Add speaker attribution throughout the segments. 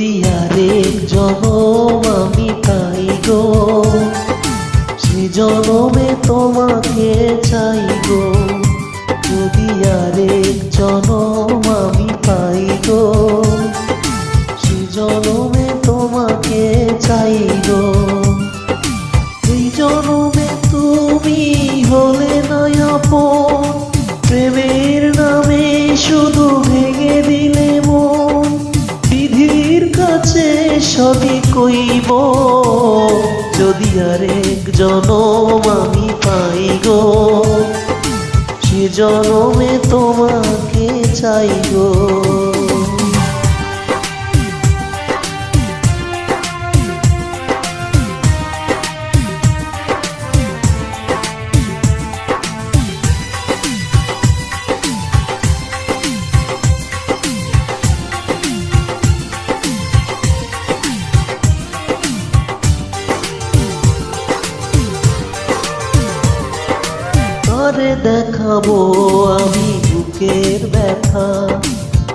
Speaker 1: যদি আরেক জনম আমি পাই গো, সে জনমে তোমাকে চাই গো। যদি আরেক জনম আমি পাই গো, সে জনমে তোমাকে চাই গো। এই জনমে তুমি হলে না আপন, প্রেমের নামে শুধু ভেঙে দিলে মন। বিধির কাছে সবই কইব, যদি আরেক জনম আমি পাই গো, সে জনমে তোমাকে চাই গো। দেখাবো আমি বুকের ব্যথা,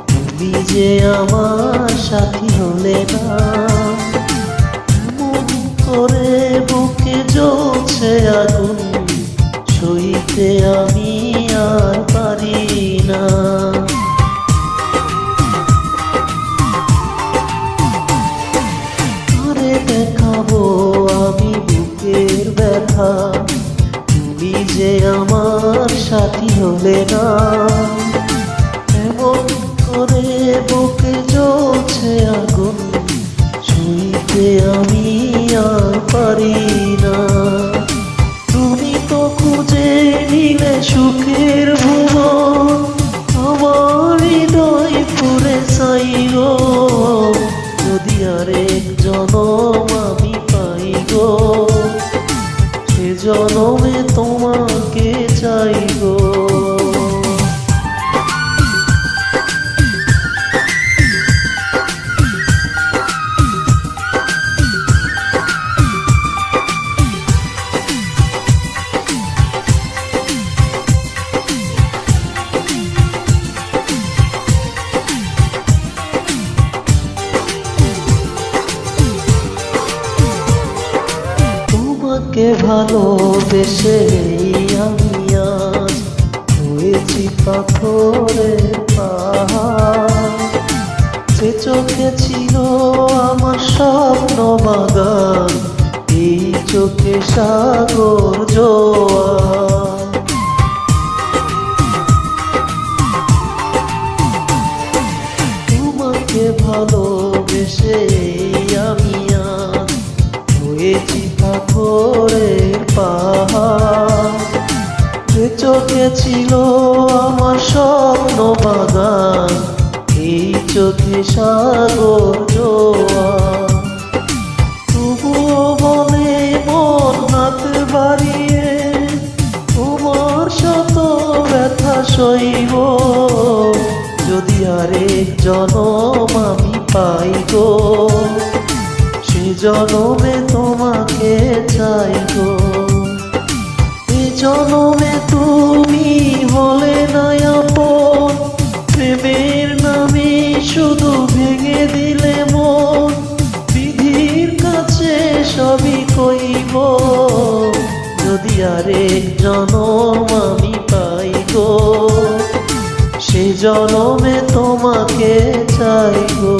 Speaker 1: তুমি যে আমার সাথী হলে না। এমন করে বুকে জ্বলছে আগুন, সইতে আমি আর পারি না। করে দেখাবো আমি বুকের ব্যথা, তুমি যে আমার সাথী হলে না। এমন করে বুকে জ্বলছে আগুন, সইতে আমি আর পারি না। তুমি তো খুঁজে নিলে সুখের ভুবন, আমার হৃদয় পুরে চাই গো। যদি আরেক জনম আমি পাই গো, সে জনমে তোমাকে চাই গো। তোমাকে ভালোবেসে আমি আজ হয়েছি পাথরের পাহাড়। যে চোখে ছিল আমার স্বপ্ন বাগান, এই চোখে সাগর জোয়ার। তোমাকে ভালোবেসে আমি আজ হয়েছি পাথরের পাহাড়। যে চোখে ছিল আমার স্বপ্ন বাগান, এই চোখে সাগর জোয়ার। তবুও বলে মন হাত বাড়িয়ে, তোমার শত ব্যথা সইব। যদি আরেক জনম আমি পাই গো, সে জনমে তোমাকে চাই গো। এ জনমে তুমি হলে না আপন, প্রেমের নামে শুধু ভেঙে দিলে মন। বিধির কাছে সবই কইব, যদি আরেক জনম আমি পাই গো, সে জনমে তোমাকে চাই গো।